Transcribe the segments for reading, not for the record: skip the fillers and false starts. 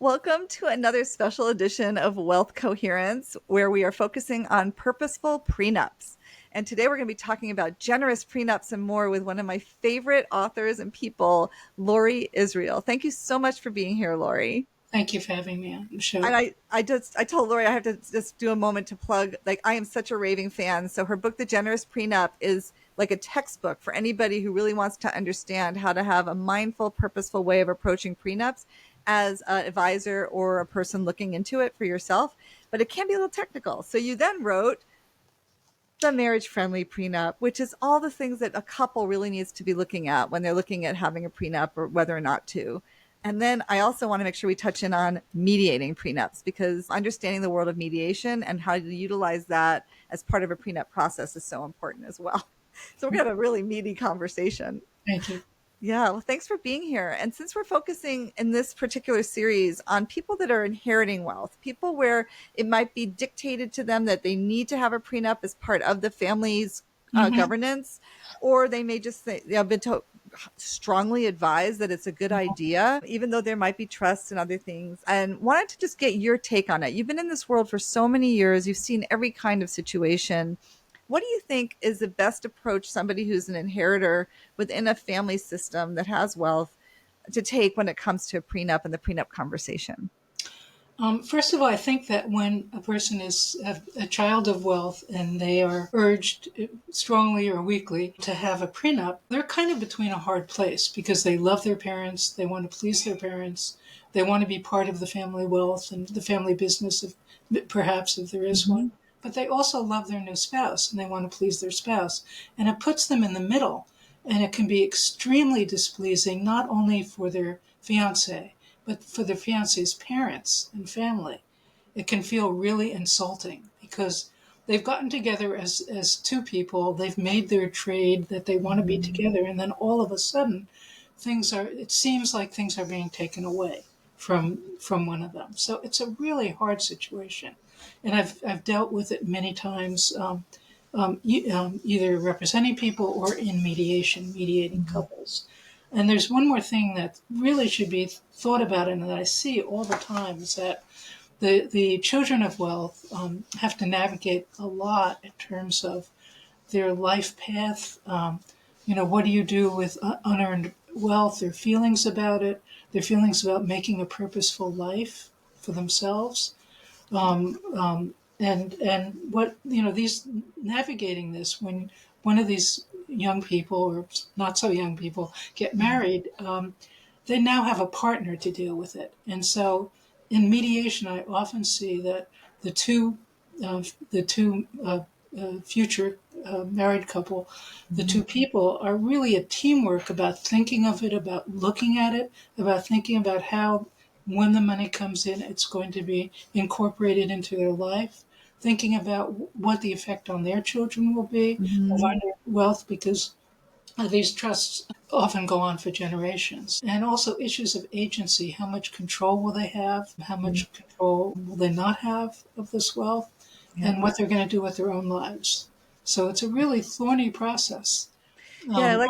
Welcome to another special edition of Wealth Coherence, where we are focusing on purposeful prenups. And today we're going to be talking about generous prenups and more with one of my favorite authors and people, Laurie Israel. Thank you so much for being here, Laurie. Thank you for having me on the show. And I told Lori I have to just do a moment to plug. Like, I am such a raving fan. So her book, The Generous Prenup, is like a textbook for anybody who really wants to understand how to have a mindful, purposeful way of approaching prenups as an advisor or a person looking into it for yourself. But it can be a little technical. So you then wrote the marriage friendly prenup, which is all the things that a couple really needs to be looking at when they're looking at having a prenup or whether or not to. And then I also want to make sure we touch in on mediating prenups, because understanding the world of mediation and how to utilize that as part of a prenup process is so important as well. So we're going to have a really meaty conversation. Thank you. Yeah, well, thanks for being here. And since we're focusing in this particular series on people that are inheriting wealth, people where it might be dictated to them that they need to have a prenup as part of the family's governance, or they may just think, have been strongly advised that it's a good idea, even though there might be trusts and other things. And wanted to just get your take on it. You've been in this world for so many years. You've seen every kind of situation. What do you think is the best approach somebody who's an inheritor within a family system that has wealth to take when it comes to a prenup and the prenup conversation? First of all, I think that when a person is a child of wealth and they are urged strongly or weakly to have a prenup, they're kind of between a hard place because they love their parents, they want to please their parents, they want to be part of the family wealth and the family business, perhaps if there is one. But they also love their new spouse and they want to please their spouse. And it puts them in the middle. And it can be extremely displeasing, not only for their fiance, but for the fiance's parents and family. It can feel really insulting because they've gotten together as two people, they've made their trade that they want to be together, and then all of a sudden it seems like things are being taken away from one of them. So it's a really hard situation. And I've dealt with it many times, either representing people or in mediating couples. And there's one more thing that really should be thought about and that I see all the time is that the children of wealth have to navigate a lot in terms of their life path. What do you do with unearned wealth, their feelings about it, their feelings about making a purposeful life for themselves. And what, these navigating this when one of these young people or not so young people get married, they now have a partner to deal with it. And so in mediation, I often see that the two future married couple, the two people are really a teamwork about thinking of it, about looking at it, about thinking about how when the money comes in, it's going to be incorporated into their life, thinking about what the effect on their children will be of our wealth, because these trusts often go on for generations. And also issues of agency. How much control will they have? How much control will they not have of this wealth? Yeah. And what they're going to do with their own lives. So it's a really thorny process. Yeah,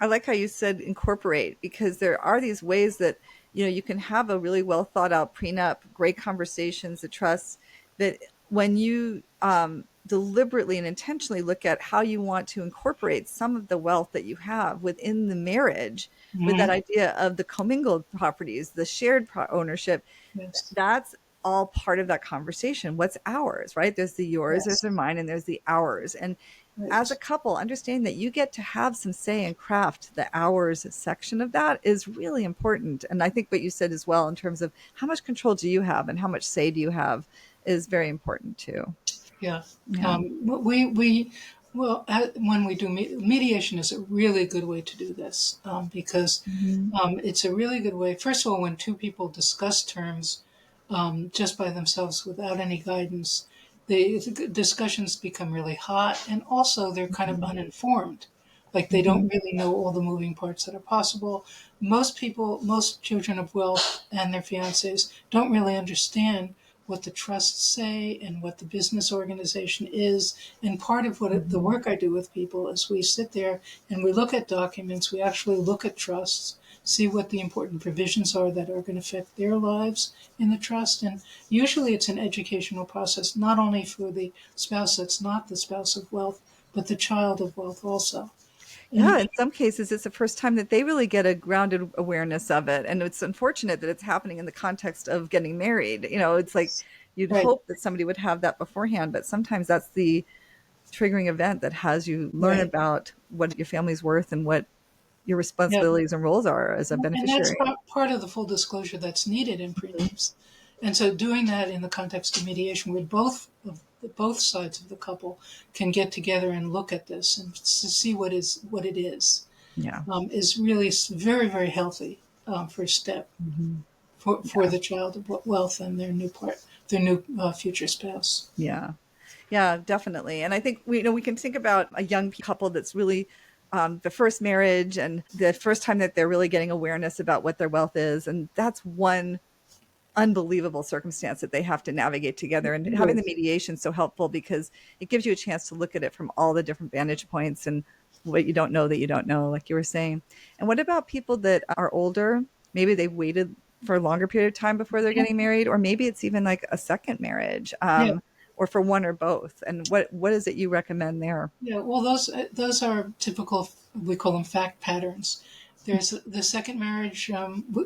I like how you said incorporate, because there are these ways that you can have a really well thought out prenup, great conversations, the trust, that when you deliberately and intentionally look at how you want to incorporate some of the wealth that you have within the marriage, with that idea of the commingled properties, the shared ownership, Yes. that's all part of that conversation. What's ours, right? There's the yours, Yes. there's the mine, and there's the ours. And as a couple, understanding that you get to have some say and craft the hours section of that is really important. And I think what you said as well, in terms of how much control do you have and how much say do you have, is very important too. Yeah. Yeah. When we do mediation is a really good way to do this, because it's a really good way. First of all, when two people discuss terms just by themselves without any guidance, the discussions become really hot, and also they're kind of uninformed. Like they don't really know all the moving parts that are possible. Most children of wealth and their fiancés don't really understand what the trusts say and what the business organization is. And part of the work I do with people is we sit there and we look at documents, we actually look at trusts, see what the important provisions are that are going to affect their lives in the trust. And usually it's an educational process, not only for the spouse that's not the spouse of wealth, but the child of wealth also. Yeah, And in some cases, it's the first time that they really get a grounded awareness of it. And it's unfortunate that it's happening in the context of getting married. It's like you'd right, hope that somebody would have that beforehand, but sometimes that's the triggering event that has you learn right. about what your family's worth and what your Yeah. responsibilities and roles are as a And that's beneficiary. part of the full disclosure that's needed in Mhm. prenups. And so doing that in the context of mediation where both sides of the couple can get together and look at this and to see what it Yeah. is really very, very healthy first step Mhm. for Yeah. the child of wealth and their new future spouse. Yeah. Yeah, definitely. And I think we can think about a young couple that's really the first marriage and the first time that they're really getting awareness about what their wealth is. And that's one unbelievable circumstance that they have to navigate together. And having the Yes. mediation so helpful because it gives you a chance to look at it from all the different vantage points and what you don't know that you don't know, like you were saying. And what about people that are older? Maybe they've waited for a longer period of time before they're getting married, or maybe it's even like a second marriage, Yeah. or for one or both. And what is it you recommend there? Yeah, well, those are typical. We call them fact patterns. There's the second marriage,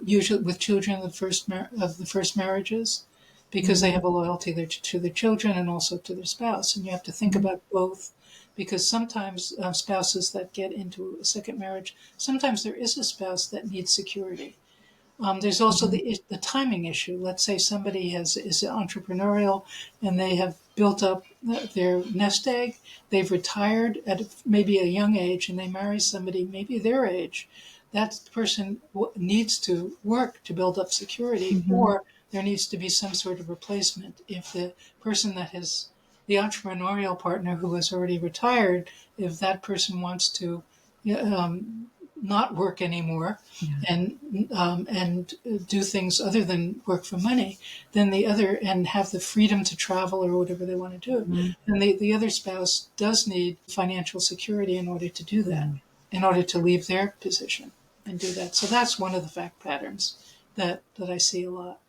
usually with children of the first marriages, because they Mhm. have a loyalty to their children and also to their spouse, and you have to think Mhm. about both, because sometimes spouses that get into a second marriage, sometimes there is a spouse that needs security. There's also Mhm. the timing issue. Let's say somebody is entrepreneurial and they have built up their nest egg. They've retired at maybe a young age and they marry somebody maybe their age. That person needs to work to build up security, Mhm. or there needs to be some sort of replacement. If the person that has the entrepreneurial partner who has already retired, if that person wants to not work anymore Yeah. and do things other than work for money, then the other and have the freedom to travel or whatever they want to do, Mhm. then the other spouse does need financial security in order to do that, Yeah. in order to leave their position and do that. So that's one of the fact patterns that I see a lot.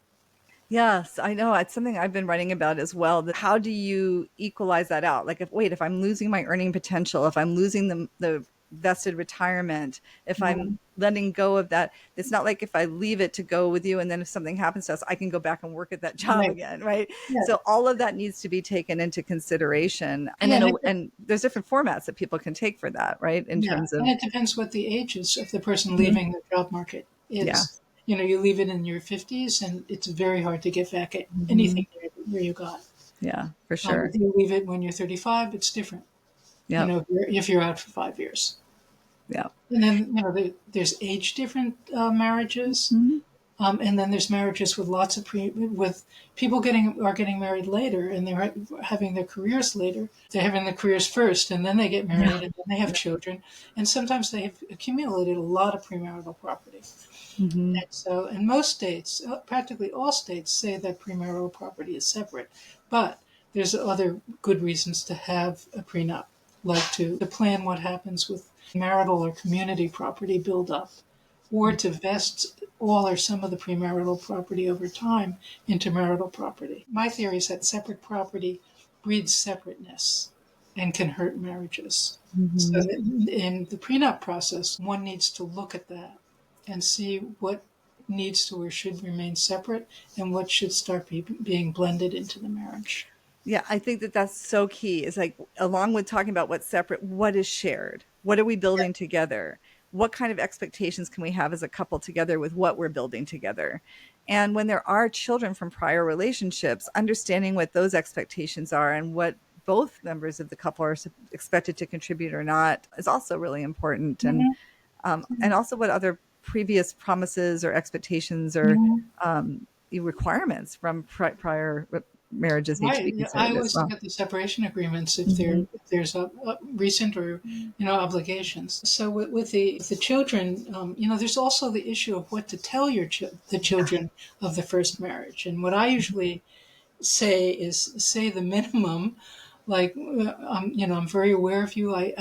Yes, I know. It's something I've been writing about as well. That how do you equalize that out? Like, if I'm losing my earning potential, if I'm losing the vested retirement, if I'm Mhm. letting go of that, it's not like if I leave it to go with you, and then if something happens to us, I can go back and work at that job Right. again, right? Yeah. So all of that needs to be taken into consideration, and Yeah. and there's different formats that people can take for that, right? In Yeah, terms and of it depends what the age is of the person Mhm. leaving the job market Yeah, is. You leave it in your 50s, and it's very hard to get back at hmm anything where you got. yeah, for sure. If you leave it when you're 35, it's different. Yep, If you're out for 5 years, yeah. and then there's age different marriages, Mhm. and then there's marriages with lots of with people getting married later, and they're having their careers later. They're having their careers first, and then they get Yeah, married, and then they have children, and sometimes they have accumulated a lot of premarital property. hmm And so, in most states, practically all states say that premarital property is separate, but there's other good reasons to have a prenup, like to plan what happens with marital or community property buildup, or to vest all or some of the premarital property over time into marital property. My theory is that separate property breeds separateness and can hurt marriages. So hmm in the prenup process, one needs to look at that and see what needs to or should remain separate and what should start being blended into the marriage. Yeah, I think that that's so key. Is like along with talking about what's separate, what is shared? What are we building together? What kind of expectations can we have as a couple together with what we're building together? And when there are children from prior relationships, understanding what those expectations are and what both members of the couple are expected to contribute or not is also really important. And also what other previous promises or expectations or Mhm. requirements from prior marriages need to Right. be Yeah, I considered as always look well. at the separation agreements Hmm if there's a recent or obligations. So with the children, there's also the issue of what to tell the Yeah. children of the first marriage. And what I usually say is say the minimum like, I'm very aware of you. I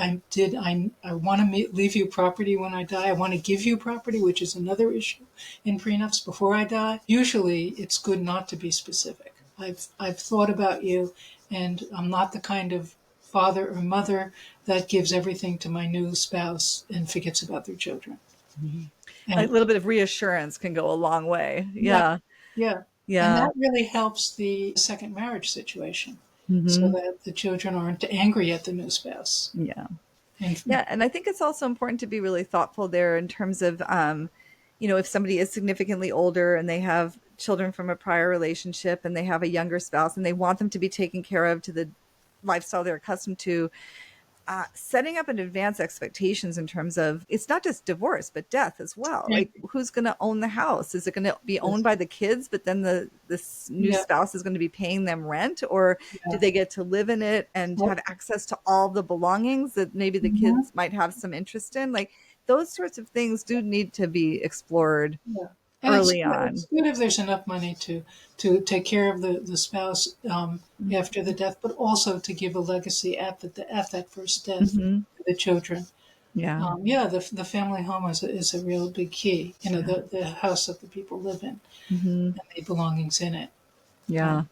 want to leave you property when I die. I want to give you property, which is another issue in prenups before I die. Usually it's good not to be specific. I've thought about you, and I'm not the kind of father or mother that gives everything to my new spouse and forgets about their children. A And little bit of reassurance can go a long way. yeah, Yeah. yeah. And Yeah. that really helps the second marriage situation so Hmm. that the children aren't angry at the new spouse. Yeah. And Yeah. And I think it's also important to be really thoughtful there in terms of, if somebody is significantly older and they have children from a prior relationship and they have a younger spouse and they want them to be taken care of to the lifestyle they're accustomed to, setting up an advance expectations in terms of it's not just divorce but death as well. yeah, Like, who's going to own the house? Is it going to be owned by the kids, but then this new yeah, spouse is going to be paying them rent, or do yeah. they get to live in it and Yep. have access to all the belongings that maybe the Mhm. kids might have some interest in? Like, those sorts of things do need to be explored Yeah. And early it's on. good if there's enough money to take care of the spouse after the death, but also to give a legacy at that first death Mm-hmm. to the children. Yeah. Yeah, the family home is a real big key. Yeah. The house that the people live in Mm-hmm. and the belongings in it. Yeah. Um,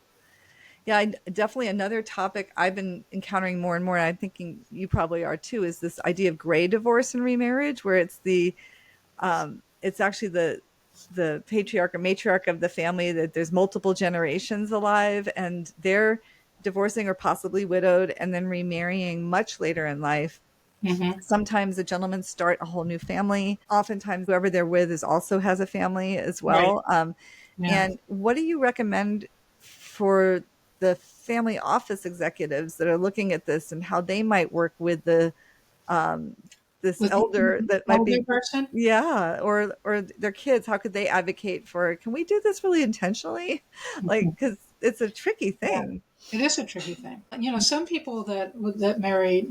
Yeah, definitely another topic I've been encountering more and more, and I'm thinking you probably are too, is this idea of gray divorce and remarriage, where it's actually the patriarch or matriarch of the family, that there's multiple generations alive and they're divorcing or possibly widowed and then remarrying much later in life. mhm. Sometimes the gentlemen start a whole new family. Oftentimes, whoever they're with is also has a family as Right. well. Yeah. And what do you recommend for the family office executives that are looking at this and how they might work with the this With the elder that might older be, person. yeah, or their kids? How could they advocate for? Can we do this really intentionally? Like, because it's a tricky Yeah. thing. It is a tricky thing. Some people that marry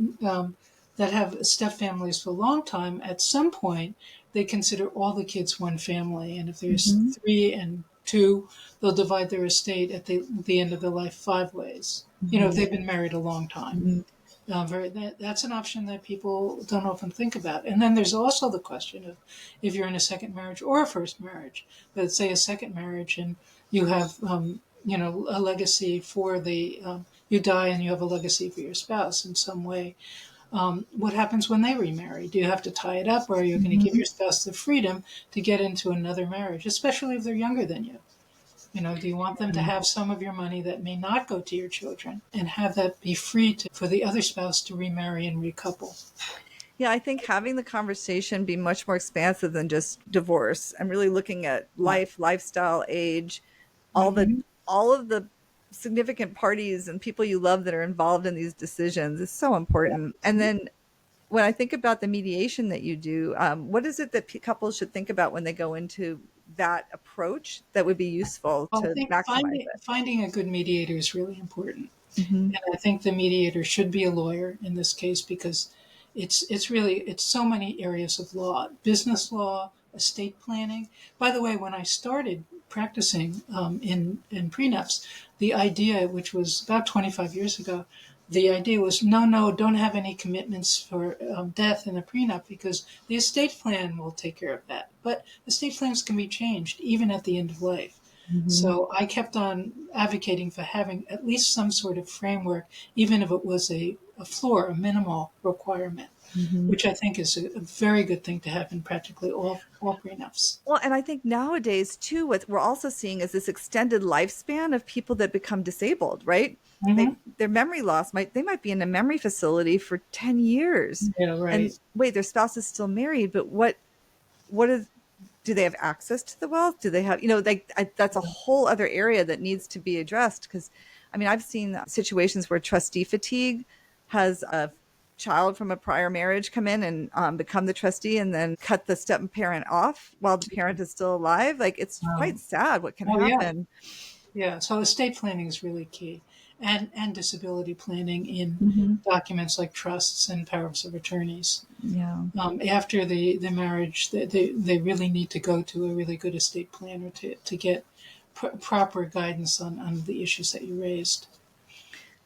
that have step families for a long time, at some point they consider all the kids one family, and if there's Hmm. three and two, they'll divide their estate at the end of their life five ways. If Hmm. they've been married a long time. Hmm. That's an option that people don't often think about. And then there's also the question of if you're in a second marriage or a first marriage. But say a second marriage and you have, a legacy for you die and you have a legacy for your spouse in some way. What happens when they remarry? Do you have to tie it up, or are you going to give Hmm. your spouse the freedom to get into another marriage, especially if they're younger than you? Do you want them to have some of your money that may not go to your children and have that be free for the other spouse to remarry and recouple? Yeah, I think having the conversation be much more expansive than just divorce and really looking at Yeah. life, lifestyle, age, all the Hmm. all of the significant parties and people you love that are involved in these decisions is so Yeah. important. And then when I think about the mediation that you do, what is it that couples should think about when they go into that approach that would be useful Well, I to think maximize finding a good mediator is really important. it? Hmm. And I think the mediator should be a lawyer in this case because it's so many areas of law, business law, estate planning. By the way, when I started practicing in prenups, the idea, which was about 25 years ago, the idea was no, don't have any commitments for death in a prenup because the estate plan will take care of that. But estate plans can be changed even at the end of life. Hmm. So I kept on advocating for having at least some sort of framework, even if it was a floor, a minimal requirement, Hmm. which I think is a very good thing to have in practically all prenups. Well, and I think nowadays too, what we're also seeing is this extended lifespan of people that become disabled, right? Hmm. Their memory loss they might be in a memory facility for 10 years. Yeah, And right. wait, their spouse is still married, but what is do they have access to the wealth? Do they have, that's a whole other area that needs to be addressed. Because, I mean, I've seen situations where trustee fatigue has a child from a prior marriage come in and become the trustee and then cut the step parent off while the parent is still alive. Like, it's quite Um, sad what can oh yeah, happen. yeah. So estate planning is really key, and disability planning in Hmm. documents like trusts and powers of attorneys. Yeah. After the marriage, they really need to go to a really good estate planner to get proper guidance on the issues that you raised.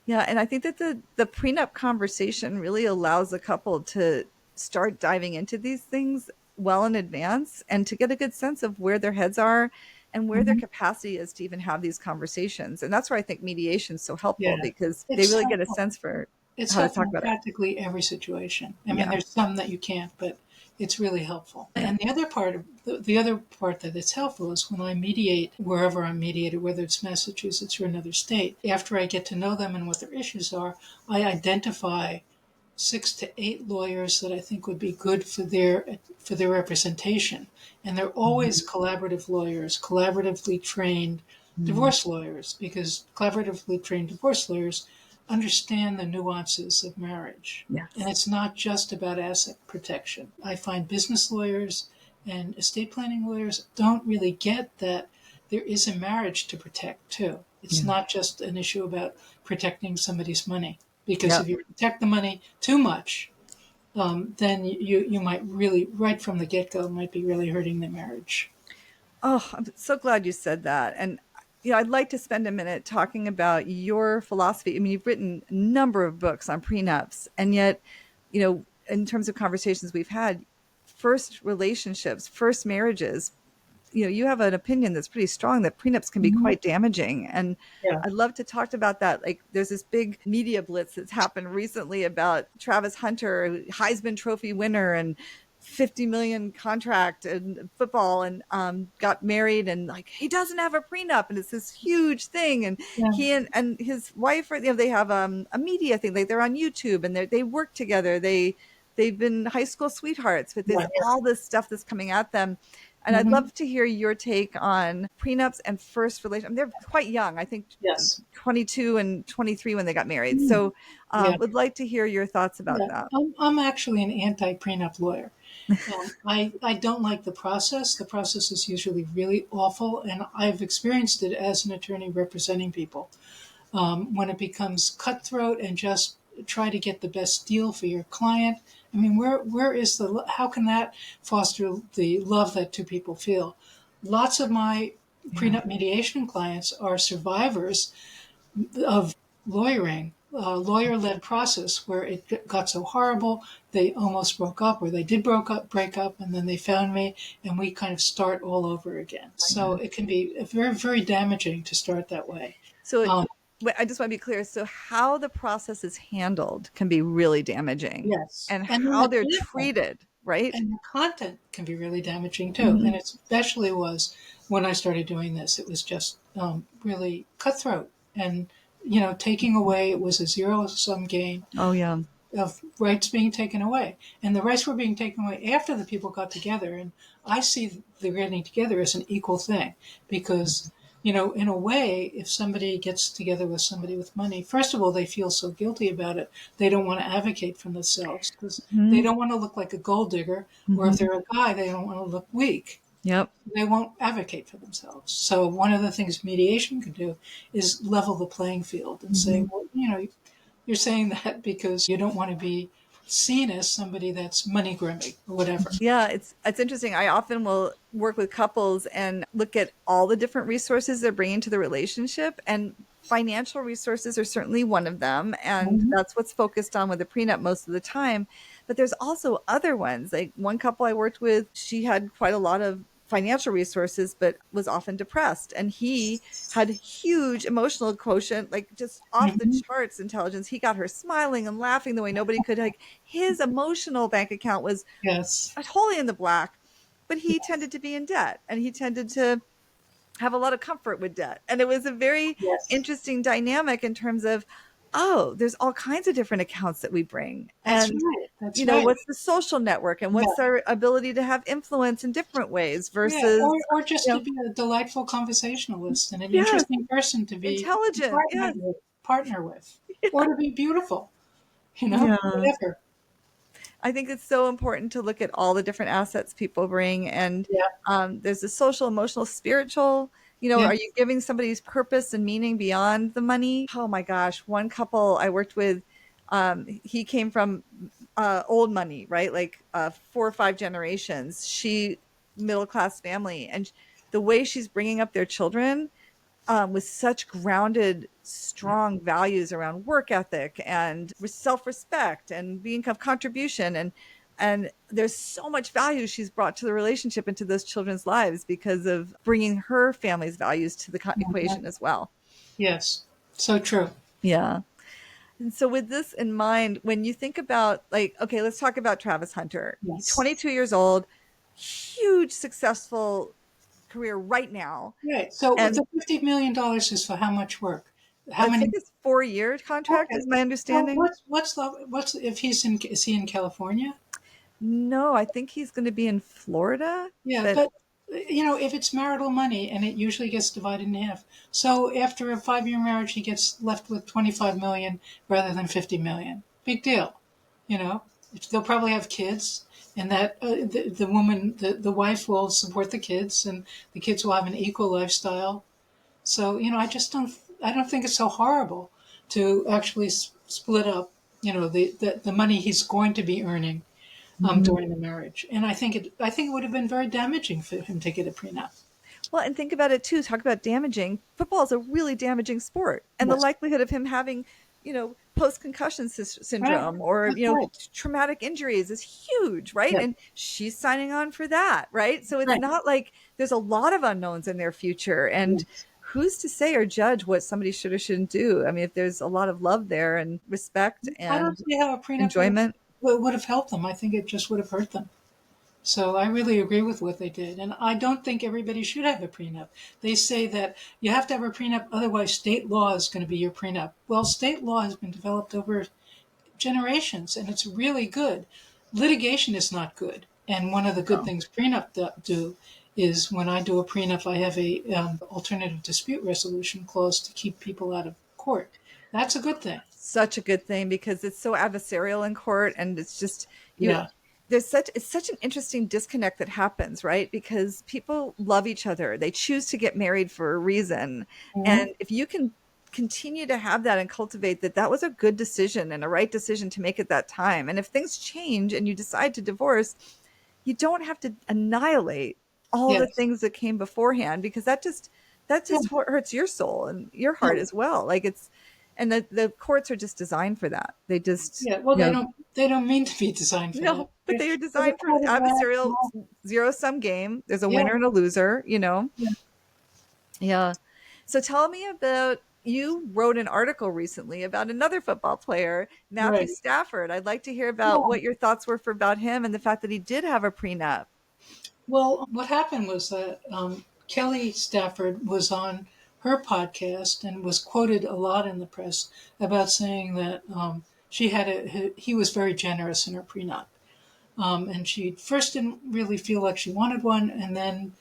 Yeah, and I think that the prenup conversation really allows a couple to start diving into these things well in advance and to get a good sense of where their heads are and where their Hmm. capacity is to even have these conversations. And that's where I think mediation is so helpful Yeah, because they it's really get a helpful. sense for It's how to helpful talk in about it. practically every situation. I mean, Yeah. there's some that you can't, but it's really helpful. Yeah. And the other part that it's helpful is when I mediate wherever I'm mediated, whether it's Massachusetts or another state. After I get to know them and what their issues are, I identify 6 to 8 lawyers that I think would be good for their representation, and they're always collaborative lawyers, collaboratively trained Mm. divorce lawyers, because collaboratively trained divorce lawyers understand the nuances of marriage. And Yes. it's not just about asset protection. I find business lawyers and estate planning lawyers don't really get that there is a marriage to protect too. It's Yeah. not just an issue about protecting somebody's money. Because Yeah. if you protect the money too much, then you might really, right from the get go, might be really hurting the marriage. Oh, I'm so glad you said that. And I'd like to spend a minute talking about your philosophy. I mean, you've written a number of books on prenups, and yet, in terms of conversations we've had, first relationships, first marriages, you have an opinion that's pretty strong that prenups can be Hmm. quite damaging. And Yeah, I'd love to talk about that. Like, there's this big media blitz that's happened recently about Travis Hunter, Heisman Trophy winner and 50 million contract in football, and got married, and like he doesn't have a prenup, and it's this huge thing. And yeah, he and his wife, they have a media thing, like they're on YouTube and they work together. They've been high school sweethearts, but there's yeah, all this stuff that's coming at them. And I'd hmm, love to hear your take on prenups and first relation. I mean, they're quite young. I think yes, 22 and 23 when they got married. mm, So, yeah, would like to hear your thoughts about yeah. that. I'm actually an anti-prenup lawyer. I don't like the process. The process is usually really awful, and I've experienced it as an attorney representing people. When it becomes cutthroat and just try to get the best deal for your client. I mean, where is how can that foster the love that two people feel? Lots of my Yeah. prenup mediation clients are survivors of lawyering, lawyer-led process where it got so horrible they almost broke up, or they did break up, and then they found me, and we kind of start all over again. So it can be very, very damaging to start that way. So, Um, I just want to be clear. So, how the process is handled can be really damaging, Yes. and And then how they're treated, right? the content can be really damaging too. And Mhm. it especially was when I started doing this, it was just really cutthroat and, taking away, it was a zero sum game Oh, yeah. of rights being taken away. And the rights were being taken away after the people got together. And I see the getting together as an equal thing because, in a way, if somebody gets together with somebody with money, first of all, they feel so guilty about it. They don't want to advocate for themselves because they Hmm. don't want to look like a gold digger. Or if Hmm. they're a guy, they don't want to look weak. Yep. They won't advocate for themselves. So one of the things mediation can do is level the playing field and say, Mhm. well, you're saying that because you don't want to be seen as somebody that's money grubby or whatever. Yeah, it's interesting. I often will work with couples and look at all the different resources they're bringing to the relationship, and financial resources are certainly one of them, and Mhm. that's what's focused on with the prenup most of the time. But there's also other ones. Like one couple I worked with, she had quite a lot of financial resources but was often depressed, and he had huge emotional quotient, like just off the Mhm. charts intelligence. He got her smiling and laughing the way nobody could. Like his emotional bank account was Yes. totally in the black, but he tended to be in debt, and he tended to have a lot of comfort with debt. And it was a very Yes. interesting dynamic in terms of, oh, there's all kinds of different accounts that we bring. That's And, right. That's right. what's the social network and Yeah. what's our ability to have influence in different ways Yeah. versus, Or just you to know, be a delightful conversationalist and an yes, interesting person to be intelligent. Yes. partner with, or to be beautiful, Yeah. whatever. I think it's so important to look at all the different assets people bring. And Yeah. there's the social, emotional, spiritual. Yeah. Are you giving somebody's purpose and meaning beyond the money? Oh my gosh. One couple I worked with, he came from old money, right? Like 4 or 5 generations. She, middle class family. And the way she's bringing up their children, with such grounded, strong values around work ethic and self-respect and being of contribution, and there's so much value she's brought to the relationship and to those children's lives because of bringing her family's values to the equation as well. Yes, so true. Yeah. And so with this in mind, when you think about, like, okay, let's talk about Travis Hunter. He's Yes. 22 years old, huge successful career right now. Right. So And the $50 million is for how much work? How I many? think it's 4-year contract Okay. is my So understanding. what's if he's in, is he in California? No, I think he's going to be in Florida, Yeah, but but if it's marital money and it usually gets divided in half, so after a 5-year marriage, he gets left with 25 million rather than 50 million. Big deal, you know. They'll probably have kids, and that the woman, the wife, will support the kids, and the kids will have an equal lifestyle. So I don't think it's so horrible to actually split up, the money he's going to be earning Mhm. during the marriage. And I think it would have been very damaging for him to get a prenup. Well, and think about it too. Talk about damaging. Football is a really damaging sport, and the Yes. likelihood of him having, post concussion Right. syndrome or That's right. traumatic injuries is huge, right? Yes. And she's signing on for that, right? So it's Right. not like there's a lot of unknowns in their future, and Yes. who's to say or judge what somebody should or shouldn't do? I mean, if there's a lot of love there and respect I don't and see how a prenup enjoyment. would have helped them. I think it just would have hurt them. So I really agree with what they did. And I don't think everybody should have a prenup. They say that you have to have a prenup, otherwise state law is going to be your prenup. Well, state law has been developed over generations, and it's really good. Litigation is not good. And one of the good Oh, things prenup do is when I do a prenup, I have a alternative dispute resolution clause to keep people out of court. That's a good thing. such a good thing because it's so adversarial in court, and it's just you Yeah. it's such an interesting disconnect that happens, right? Because people love each other, they choose to get married for a reason, Hmm. and if you can continue to have that and cultivate that, that was a good decision and a right decision to make at that time, and if things change and you decide to divorce, you don't have to annihilate all the Yes. things that came beforehand, because that Yeah. just hurts your soul and your Yeah. heart as well. Like it's and the courts are just designed for that. They just, Yeah. Well, they don't mean to be designed for that. no, but they are There's a designed for quarterback. adversarial zero sum game. There's a Yeah. winner and a loser. Yeah. Yeah. So tell me about, you wrote an article recently about another football player, Matthew Right. Stafford. I'd like to hear about Yeah. what your thoughts were about him and the fact that he did have a prenup. Well, what happened was that Kelly Stafford was on her podcast and was quoted a lot in the press about saying that he was very generous in her prenup. And she first didn't really feel like she wanted one, and then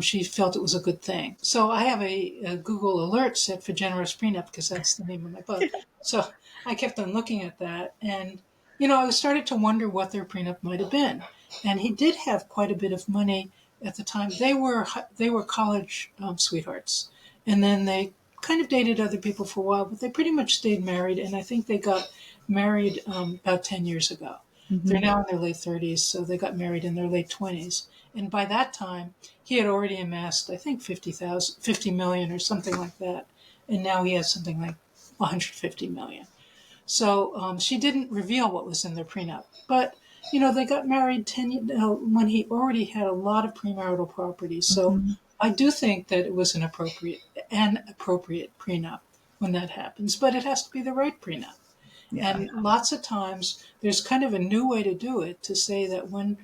she felt it was a good thing. So I have a Google alert set for generous prenup because that's the name of my book. So I kept on looking at that, and I started to wonder what their prenup might have been. And he did have quite a bit of money at the time. They were college sweethearts, and then they kind of dated other people for a while, but they pretty much stayed married. And I think they got married about 10 years ago. They're Hmm. now in their late 30s, so they got married in their late 20s. And by that time, he had already amassed, I think, 50 million or something like that. And now he has something like 150 million. So she didn't reveal what was in their prenup. But, they got married when he already had a lot of premarital property. So Hmm. I do think that it was an appropriate prenup when that happens. But it has to be the right prenup. Yeah. And lots of times there's kind of a new way to do it, to say that when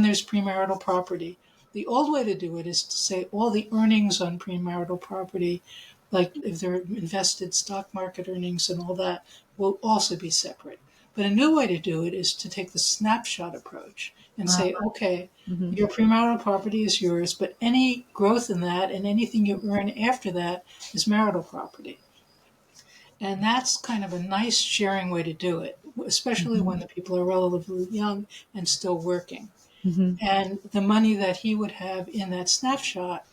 there's premarital property, the old way to do it is to say all the earnings on premarital property, like if they're invested stock market earnings and all that, will also be separate. But a new way to do it is to take the snapshot approach and say, okay, Hmm. your premarital property is yours, but any growth in that and anything you earn after that is marital property. And that's kind of a nice sharing way to do it, especially Hmm. when the people are relatively young and still working. Hmm. And the money that he would have in that snapshot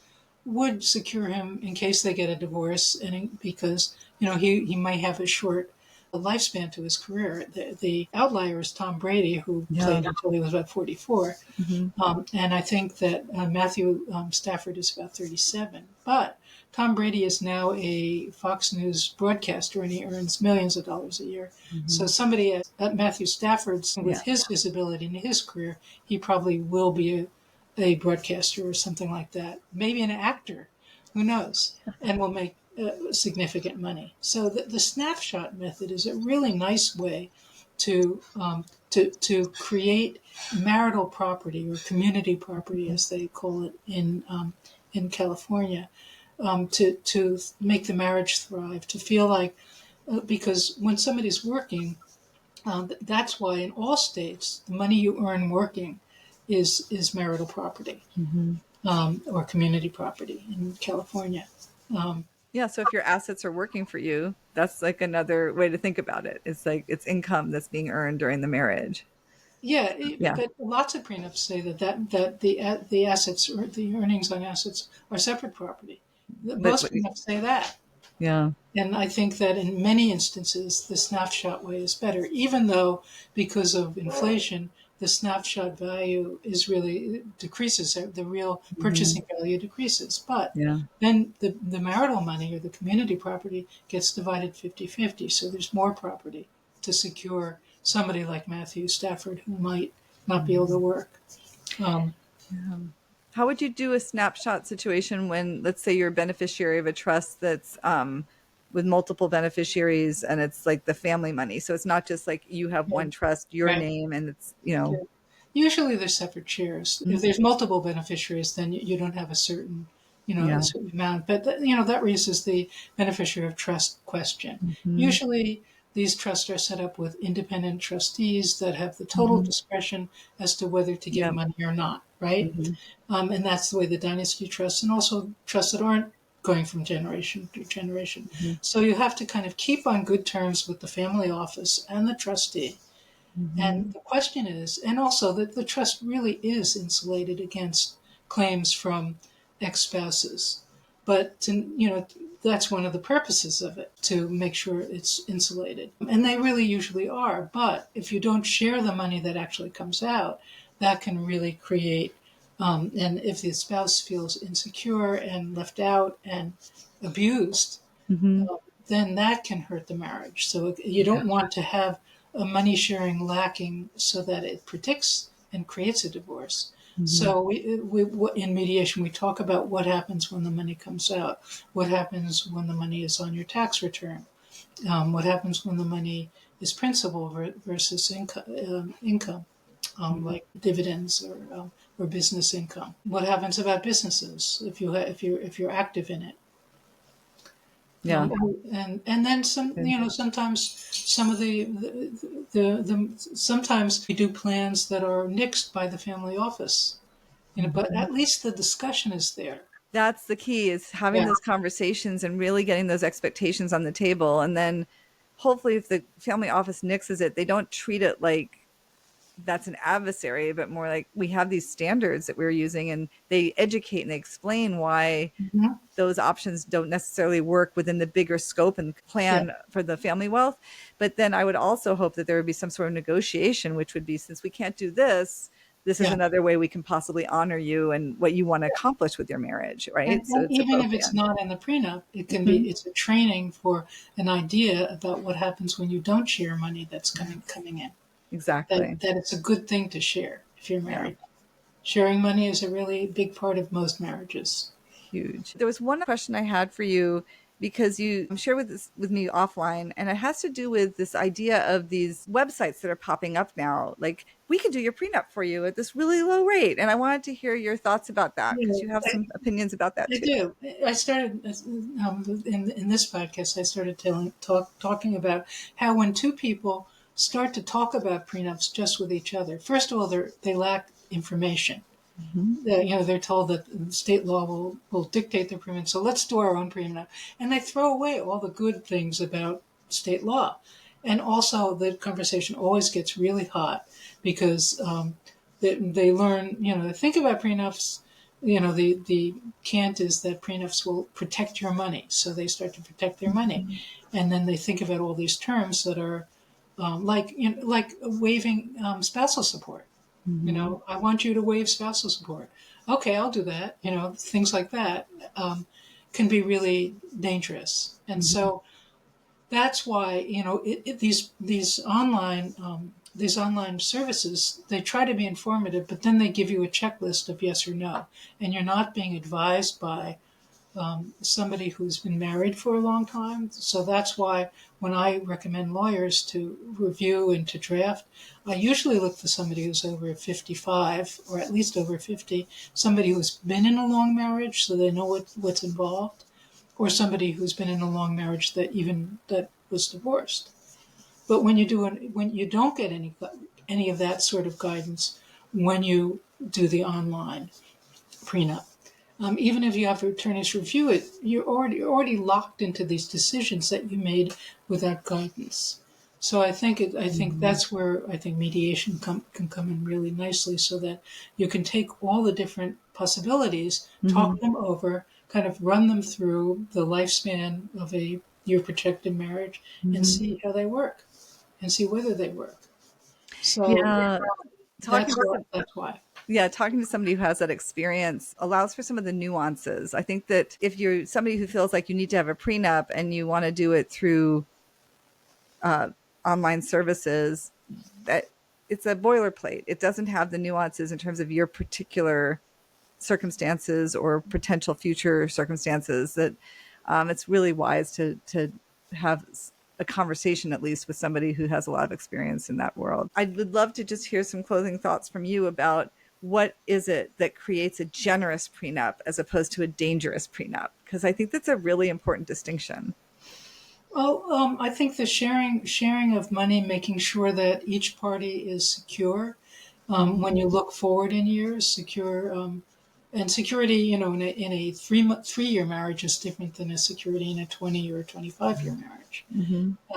would secure him in case they get a divorce, and because he might have a short lifespan to his career. The outlier is Tom Brady, who Yeah. played until he was about 44. Hmm. And I think that Matthew Stafford is about 37. But Tom Brady is now a Fox News broadcaster, and he earns millions of dollars a year. So somebody at Matthew Stafford's, with Yeah. his visibility in his career, he probably will be a broadcaster or something like that. Maybe an actor, who knows, and will make significant money. So the snapshot method is a really nice way to to create marital property, or community property, as they call it in California, to make the marriage thrive, to feel like, because when somebody's working, that's why in all states the money you earn working is marital property, or community property in California. Um, Yeah. So if your assets are working for you, that's like another way to think about it. It's like it's income that's being earned during the marriage. Yeah, Yeah. but lots of prenups say that the assets, or the earnings on assets, are separate property. But Most prenups say that, yeah. and I think that in many instances the snapshot way is better, even though because of inflation the snapshot value is really decreases, the real Mhm. purchasing value decreases. But Yeah. then the marital money, or the community property, gets divided 50-50, so there's more property to secure somebody like Matthew Stafford, who might not be able to work. Um, Yeah. How would you do a snapshot situation when, let's say, you're a beneficiary of a trust that's with multiple beneficiaries and it's like the family money? So it's not just like you have one trust, your right. name, and it's. Usually there's separate shares. If Mhm. there's multiple beneficiaries, then you don't have a certain, a Yeah. certain amount. But that raises the beneficiary of trust question. Hmm. Usually these trusts are set up with independent trustees that have the total Hmm. discretion as to whether to give Yep. money or not, right? Hmm. And that's the way the dynasty trusts, and also trusts that aren't going from generation to generation. Hmm. So you have to kind of keep on good terms with the family office and the trustee. Hmm. And the question is, and also that the trust really is insulated against claims from ex-spouses. But that's one of the purposes of it, to make sure it's insulated. And they really usually are. But if you don't share the money that actually comes out, that can really create, and if the spouse feels insecure and left out and abused, Hmm. then that can hurt the marriage. So you Yeah. don't want to have a money sharing lacking, so that it predicts and creates a divorce. Hmm. So in mediation, we talk about what happens when the money comes out, what happens when the money is on your tax return, what happens when the money is principal versus income, like dividends, or business income. What happens about businesses if you're active in it? Yeah. And then sometimes some of the sometimes we do plans that are nixed by the family office, but Mhm. at least the discussion is there. That's the key, is having Yeah, those conversations and really getting those expectations on the table. And then hopefully if the family office nixes it, they don't treat it like that's an adversary, but more like we have these standards that we're using, and they educate and they explain why hmm those options don't necessarily work within the bigger scope and yeah, plan for the family wealth. But then I would also hope that there would be some sort of negotiation, which would be, since we can't do this, this is yeah. another way we can possibly honor you and what you want to accomplish with your marriage, right? So And it's a even both if it's and. not in the prenup, it can be. Mhm. It's a training for an idea about what happens when you don't share money that's coming in. Exactly. That it's a good thing to share if you're Yeah. married. Sharing money is a really big part of most marriages. Huge. There was one question I had for you, because you shared with me offline, and it has to do with this idea of these websites that are popping up now. Like, we could do your prenup for you at this really low rate. And I wanted to hear your thoughts about that, because Yeah, you have some opinions about that I too. do. I started in this podcast. I started talking about how when two people start to talk about prenups just with each other, first of all, they lack information. Hmm. They're told that state law will dictate their prenup, so let's do our own prenup, and they throw away all the good things about state law. And also, the conversation always gets really hot because they learn, they think about prenups. The cant is that prenups will protect your money, so they start to protect their money, and then they think about all these terms that are like waiving spousal support. Hmm. I want you to waive spousal support. Okay, I'll do that. Things like that. Um, can be really dangerous. And so that's why, these online services, they try to be informative, but then they give you a checklist of yes or no, and you're not being advised by somebody who's been married for a long time. So that's why when I recommend lawyers to review and to draft, I usually look for somebody who's over 55 or at least over 50, somebody who's been in a long marriage so they know what's involved, or somebody who's been in a long marriage that was divorced. But when you don't get any of that sort of guidance when you do the online prenup, even if you have attorneys review it, you're already locked into these decisions that you made without guidance. So I think that's where I think mediation can come in really nicely, so that you can take all the different possibilities, talk them over, kind of run them through the lifespan of your protected marriage, and see how they work, and see whether they work. So Yeah. Talking to some, that's why. yeah, talking to somebody who has that experience allows for some of the nuances. I think that if you're somebody who feels like you need to have a prenup and you want to do it through online services, that it's a boilerplate. It doesn't have the nuances in terms of your particular circumstances or potential future circumstances. That it's really wise to have a conversation at least with somebody who has a lot of experience in that world. I would love to just hear some closing thoughts from you about what is it that creates a generous prenup as opposed to a dangerous prenup, because I think that's a really important distinction. Well, I think the sharing of money, making sure that each party is secure when you look forward in years, secure, and security, in a 3 year marriage is different than a security in a 20 or 25-year marriage,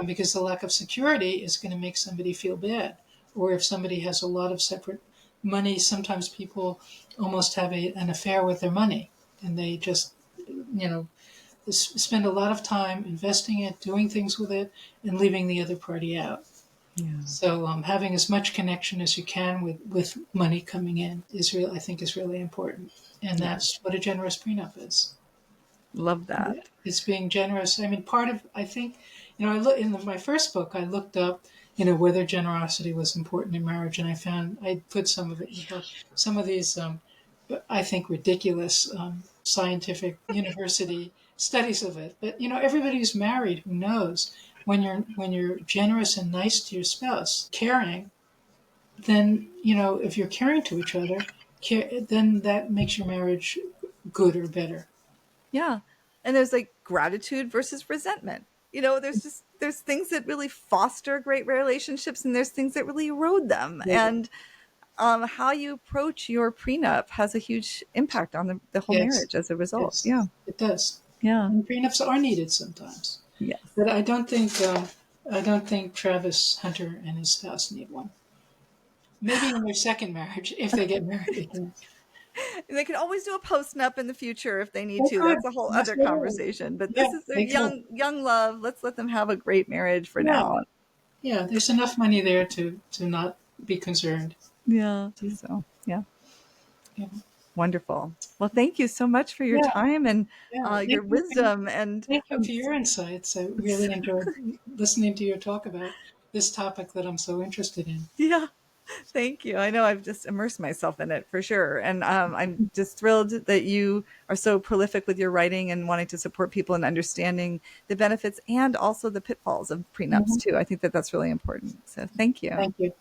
because the lack of security is going to make somebody feel bad, or if somebody has a lot of separate money, sometimes people almost have an affair with their money, and they just, you know, spend a lot of time investing it, doing things with it, and leaving the other party out. Yeah. So having as much connection as you can with money coming in I think is really important. And that's what a generous prenup is. Love that. It's being generous. I mean, I think, I look in my first book, I looked up, whether generosity was important in marriage. And I put some of it in the book, some of these, I think, ridiculous scientific university studies of it. But everybody who's married who knows when you're generous and nice to your spouse, caring, then if you're caring to each other, then that makes your marriage good or better. Yeah. And there's like gratitude versus resentment. There's things that really foster great relationships and there's things that really erode them. Yeah. And how you approach your prenup has a huge impact on the whole Yes, marriage as a result. yes, Yeah. it does. Yeah. And prenups are needed sometimes, Yes. but I don't think Travis Hunter and his spouse need one. Maybe in their second marriage, if they get married again. And they can always do a post-nup in the future if they need They to. could. That's a whole Yes, other they would. conversation. But Yeah, this is their they could. young love. Let's let them have a great marriage for Yeah, now. yeah. There's enough money there to not be concerned. Yeah. So yeah. Yeah, Wonderful. Well, thank you so much for your yeah. time and Yeah. your wisdom. And Thank you for your insights. I really enjoyed listening to you talk about this topic that I'm so interested in. yeah, thank you. I know I've just immersed myself in it for sure. And I'm just thrilled that you are so prolific with your writing and wanting to support people in understanding the benefits and also the pitfalls of prenups Mhm. too. I think that that's really important. So thank you. Thank you.